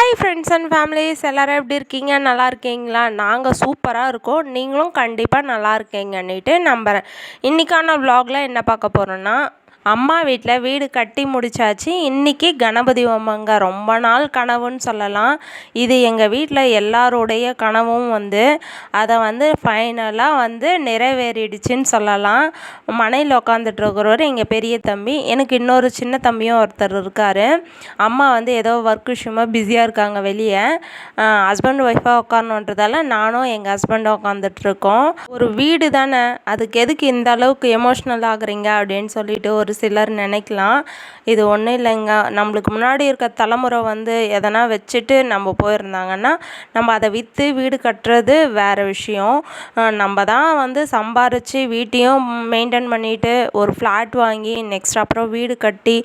Hi friends and families எல்லோரும் எப்படி இருக்கீங்க? நல்லா இருக்கீங்களா? நாங்கள் சூப்பராக இருக்கோம். நீங்களும் கண்டிப்பாக நல்லா இருக்கீங்கன்னுட்டு நம்புகிறேன். இன்றைக்கான வ்ளாகில் என்ன பார்க்க போகிறோன்னா, அம்மா வீட்டில் வீடு கட்டி முடித்தாச்சு. இன்றைக்கி கணபதி ஹோமங்க. ரொம்ப நாள் கனவுன்னு சொல்லலாம். இது எங்கள் வீட்டில் எல்லாருடைய கனவும் அதை ஃபைனலாக நிறைவேறிடுச்சின்னு சொல்லலாம். மனையில் உட்காந்துட்ருக்கிறவர் எங்கள் பெரிய தம்பி. எனக்கு இன்னொரு சின்ன தம்பியும் ஒருத்தர் இருக்கார். அம்மா ஏதோ ஒர்க் விஷயமா பிஸியாக இருக்காங்க வெளியே. ஹஸ்பண்ட் ஒய்ஃபாக உட்காரணுன்றதால நானும் எங்கள் ஹஸ்பண்டும் உட்காந்துட்ருக்கோம். ஒரு வீடு தானே, அதுக்கு எதுக்கு இந்த அளவுக்கு எமோஷ்னல் ஆகுறீங்க அப்படின்னு சொல்லிட்டு ஒரு சிலர் நினைக்கலாம். இது ஒன்றும் இல்லைங்க. நம்மளுக்கு முன்னாடி இருக்க தலைமுறை எதனா வச்சுட்டு நம்ம போயிருந்தாங்கன்னா நம்ம அதை விற்று வீடு கட்டுறது வேறு விஷயம். நம்ம தான் சம்பாரித்து வீட்டையும் மெயின்டைன் பண்ணிவிட்டு ஒரு ஃப்ளாட் வாங்கி நெக்ஸ்ட் அப்புறம் வீடு கட்டி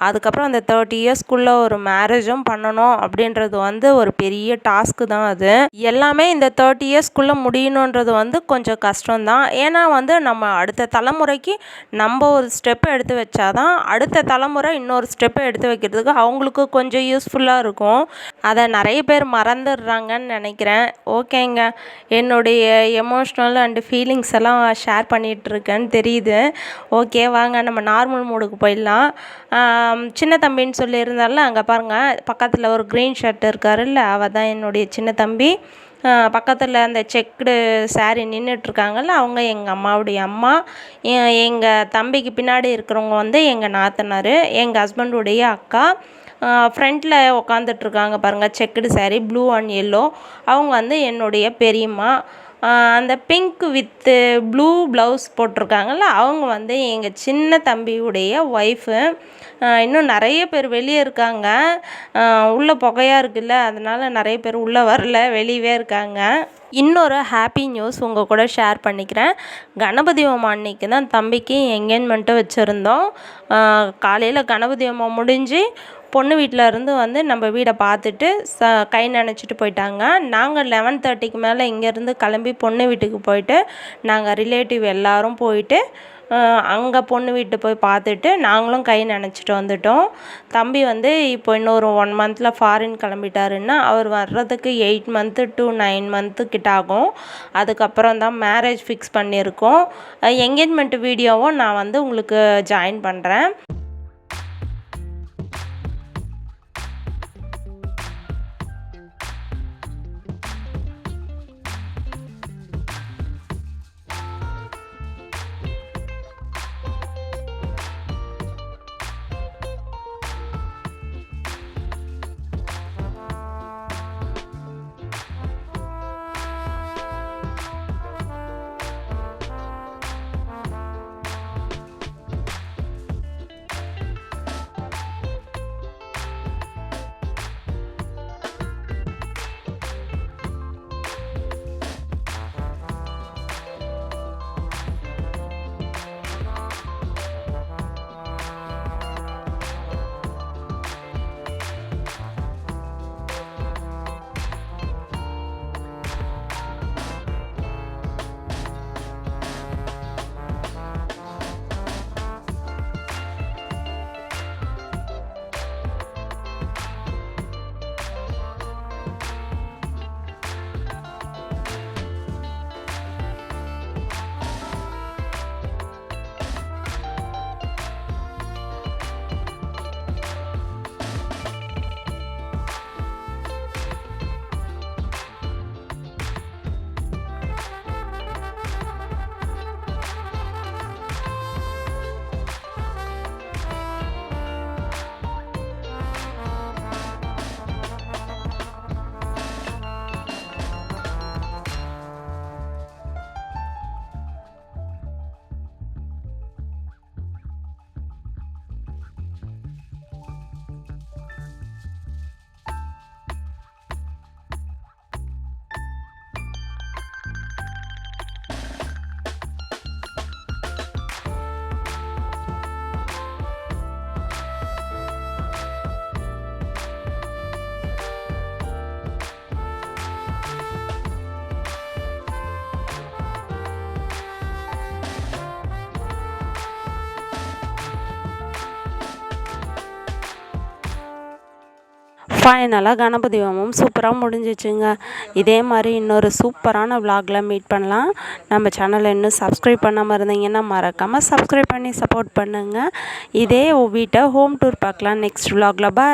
அதுக்கப்புறம் அந்த 30 இயர்ஸ்க்குள்ளே ஒரு மேரேஜும் பண்ணணும் அப்படின்றது ஒரு பெரிய டாஸ்க்கு தான். அது எல்லாமே இந்த 30 இயர்ஸ்க்குள்ளே முடியணுன்றது கொஞ்சம் கஷ்டம்தான். ஏன்னா நம்ம அடுத்த தலைமுறைக்கு நம்ம ஒரு ஸ்டெப் எடுத்து வச்சாதான் அடுத்த தலைமுறை இன்னொரு ஸ்டெப்பை எடுத்து வைக்கிறதுக்கு அவங்களுக்கு கொஞ்சம் யூஸ்ஃபுல்லாக இருக்கும். அதை நிறைய பேர் மறந்துடுறாங்கன்னு நினைக்கிறேன். ஓகேங்க, என்னுடைய எமோஷ்னல் அண்டு ஃபீலிங்ஸ் எல்லாம் ஷேர் பண்ணிகிட்ருக்கேன்னு தெரியுது. ஓகே, வாங்க நம்ம நார்மல் மூடுக்கு போயிடலாம். சின்ன தம்பின்னு சொல்லியிருந்தால அங்கே பாருங்கள், பக்கத்தில் ஒரு க்ரீன் ஷர்ட் இருக்காருல்ல, அவள் தான் என்னுடைய சின்ன தம்பி. பக்கத்தில் அந்த செக்குடு சாரீ நின்றுட்டுருக்காங்கல்ல, அவங்க எங்கள் அம்மாவுடைய அம்மா. எங்கள் தம்பிக்கு பின்னாடி இருக்கிறவங்க எங்கள் நாத்தனார், எங்கள் ஹஸ்பண்டுடைய அக்கா. ஃப்ரண்ட்டில் உக்காந்துட்ருக்காங்க பாருங்கள், checked sari blue and yellow. அவங்க என்னுடைய பெரியம்மா. அந்த பிங்க் வித்து ப்ளூ ப்ளவுஸ் போட்டிருக்காங்கல்ல, அவங்க எங்கள் சின்ன தம்பியுடைய ஒய்ஃபு. இன்னும் நிறைய பேர் வெளியே இருக்காங்க. உள்ளே புகையாக இருக்குல்ல, அதனால் நிறைய பேர் உள்ளே வரல, வெளியவே இருக்காங்க. இன்னொரு ஹாப்பி நியூஸ் உங்கள் கூட ஷேர் பண்ணிக்கிறேன். கணபதி ஹோமம் அன்னைக்கு தான் தம்பிக்கு என்கேஜ்மெண்ட்டு வச்சுருந்தோம். காலையில் கணபதி ஹோமம் முடிஞ்சு பொண்ணு வீட்டில் இருந்து நம்ம வீடை பார்த்துட்டு கை நனைச்சிட்டு போயிட்டாங்க. நாங்கள் 11:30க்கு மேலே இங்கேருந்து கிளம்பி பொண்ணு வீட்டுக்கு போயிட்டு நாங்கள் ரிலேட்டிவ் எல்லோரும் போயிட்டு அங்கே பொண்ணு வீட்டு போய் பார்த்துட்டு நாங்களும் கை நனைச்சிட்டு வந்துட்டோம். தம்பி இப்போ இன்னொரு 1 மந்தில் ஃபாரின் கிளம்பிட்டாருன்னா அவர் வர்றதுக்கு 8 மந்த்து to 9 மந்த்து கிட்ட ஆகும். அதுக்கப்புறம் தான் மேரேஜ் ஃபிக்ஸ் பண்ணியிருக்கோம். என்கேஜ்மெண்ட் வீடியோவும் நான் உங்களுக்கு ஜாயின் பண்ணுறேன். ஃபைனலாக கணபதி ஹோமம் சூப்பராக முடிஞ்சிச்சுங்க. இதே மாதிரி இன்னொரு சூப்பரான விலாகில் மீட் பண்ணலாம். நம்ம சேனலை இன்னும் சப்ஸ்கிரைப் பண்ணாமல் இருந்தீங்கன்னா மறக்காமல் சப்ஸ்கிரைப் பண்ணி சப்போர்ட் பண்ணுங்கள். இதே வீட்டை ஹோம் டூர் பார்க்கலாம் நெக்ஸ்ட் விலாகில். பாய்.